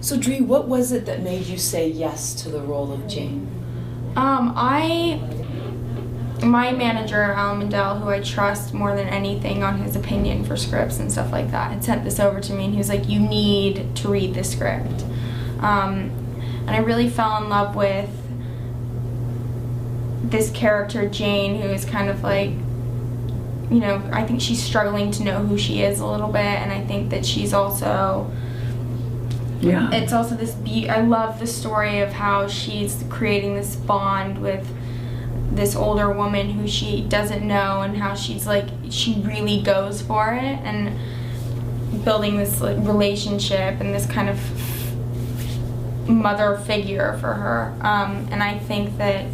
So Dree, what was it that made you say yes to the role of Jane? My manager, Alan Mandel, who I trust more than anything on his opinion for scripts and stuff like that, had sent this over to me, and he was like, you need to read this script. And I really fell in love with this character, Jane, who is kind of like, you know, I think she's struggling to know who she is a little bit, and I think that she's also, it's also this, I love the story of how she's creating this bond with this older woman who she doesn't know, and how she's like, she really goes for it, and building this like relationship and this kind of mother figure for her. And I think that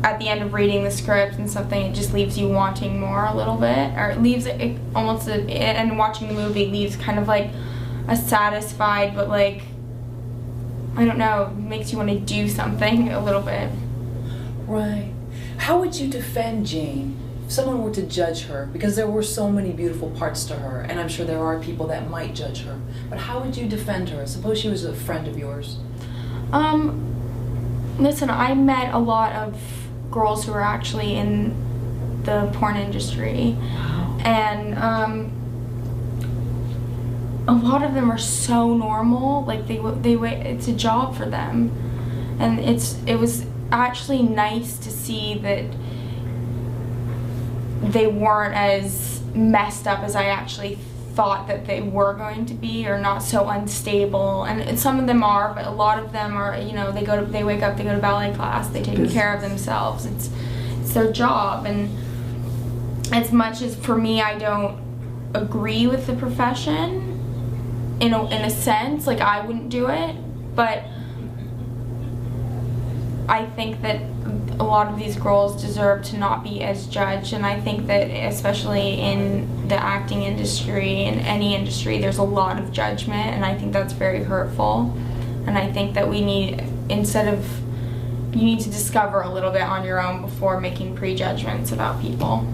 at the end of reading the script and something, it just leaves you wanting more a little bit, or it leaves it almost, and watching the movie leaves kind of like a satisfied, but like, I don't know, makes you want to do something a little bit. Right. How would you defend Jane if someone were to judge her? Because there were so many beautiful parts to her, and I'm sure there are people that might judge her. But how would you defend her? Suppose she was a friend of yours. Listen, I met a lot of girls who are actually in the porn industry. Wow. And a lot of them are so normal, like they it's a job for them, and it was actually nice to see that they weren't as messed up as I actually thought that they were going to be, or not so unstable. And some of them are, but a lot of them are, you know, they wake up, they go to ballet class, they take care of themselves. It's their job. And as much as for me, I don't agree with the profession in a sense, like I wouldn't do it, but I think that a lot of these girls deserve to not be as judged, and I think that especially in the acting industry, in any industry, there's a lot of judgment, and I think that's very hurtful. And I think that you need to discover a little bit on your own before making prejudgments about people.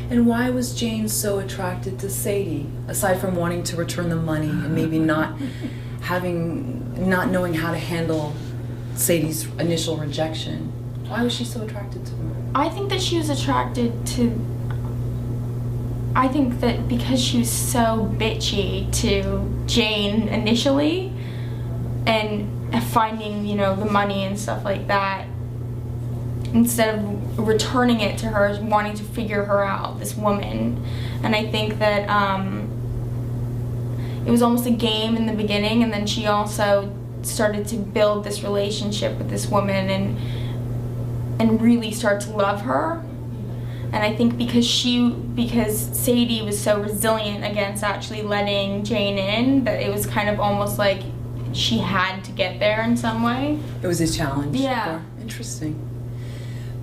And why was Jane so attracted to Sadie, aside from wanting to return the money and maybe not knowing how to handle Sadie's initial rejection? Why was she so attracted to her? I think that she was attracted to, I think that because she was so bitchy to Jane initially, and finding, you know, the money and stuff like that, instead of returning it to her, wanting to figure her out, this woman. And I think that it was almost a game in the beginning, and then she also started to build this relationship with this woman and really start to love her. And I think because Sadie was so resilient against actually letting Jane in, that it was kind of almost like she had to get there in some way. It was a challenge. Yeah. Interesting.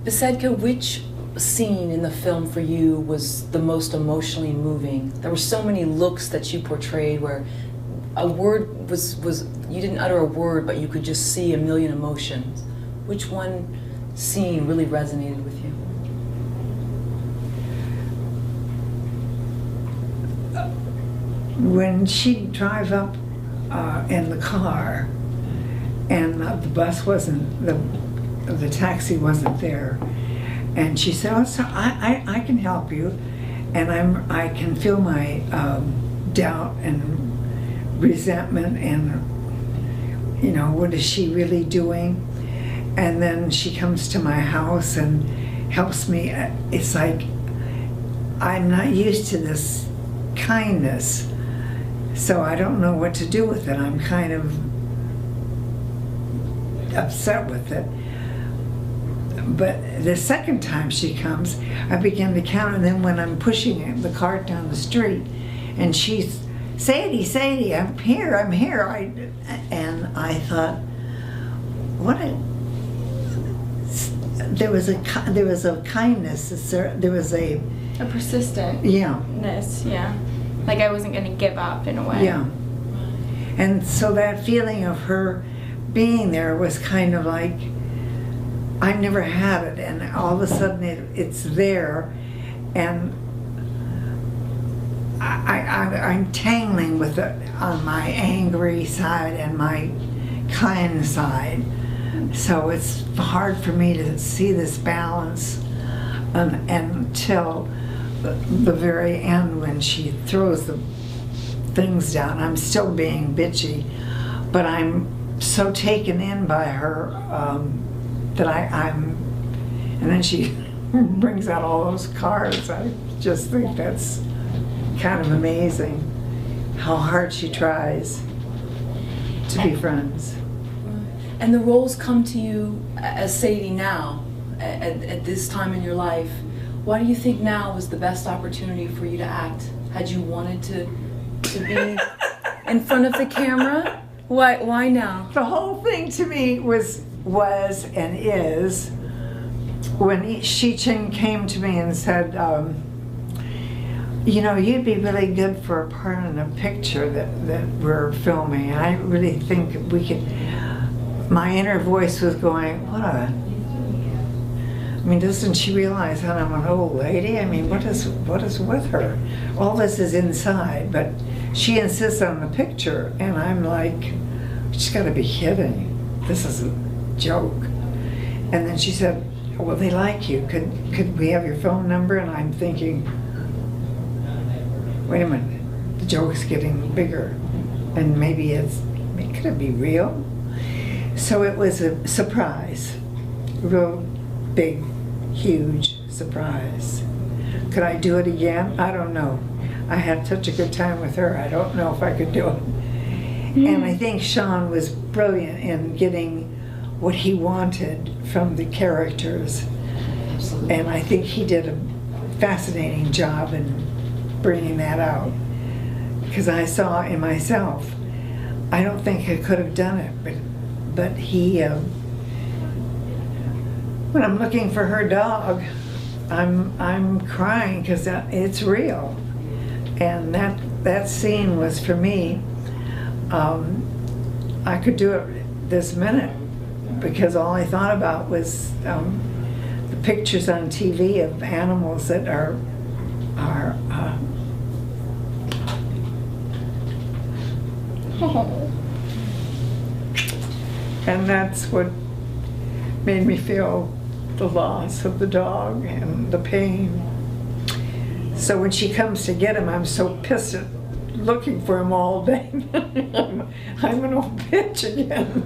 Besedka, which scene in the film for you was the most emotionally moving? There were so many looks that you portrayed where a word was you didn't utter a word, but you could just see a million emotions. Which one scene really resonated with you? When she'd drive up in the car, and the bus wasn't, the taxi wasn't there, and she said, "Oh, so I can help you," and I can feel my doubt and resentment, and you know, what is she really doing? And then she comes to my house and helps me. It's like I'm not used to this kindness, so I don't know what to do with it. I'm kind of upset with it. But the second time she comes, I begin to count, and then when I'm pushing the cart down the street, and she's, Sadie, I'm here. And I thought, there was a kindness, there was a persistentness, yeah. Like I wasn't going to give up in a way. Yeah. And so that feeling of her being there was kind of like, I never had it, and all of a sudden it's there, and I'm tangling with it on my angry side and my kind side. So it's hard for me to see this balance until the very end when she throws the things down. I'm still being bitchy, but I'm so taken in by her that I'm, and then she brings out all those cards. I just think that's kind of amazing how hard she tries to be friends. And the roles come to you as Sadie now, at this time in your life. Why do you think now was the best opportunity for you to act? Had you wanted to be in front of the camera? Why now? The whole thing to me was and is when Shi-Ching came to me and said, you know, you'd be really good for a part in a picture that we're filming. And I really think we could. My inner voice was going, I mean, doesn't she realize that I'm an old lady? I mean, what is with her? All this is inside, but she insists on the picture, and I'm like, she's got to be kidding. This is a joke. And then she said, well, they like you. Could we have your phone number? And I'm thinking, wait a minute, the joke's getting bigger, and maybe could it be real? So it was a surprise, real big, huge surprise. Could I do it again? I don't know. I had such a good time with her. I don't know if I could do it. And I think Sean was brilliant in getting what he wanted from the characters. Absolutely. And I think he did a fascinating job in bringing that out. Because I saw in myself, I don't think I could have done it, but he, when I'm looking for her dog, I'm crying because it's real. And that scene was, for me, I could do it this minute because all I thought about was the pictures on TV of animals that are and that's what made me feel the loss of the dog and the pain. So when she comes to get him, I'm so pissed at looking for him all day. I'm an old bitch again.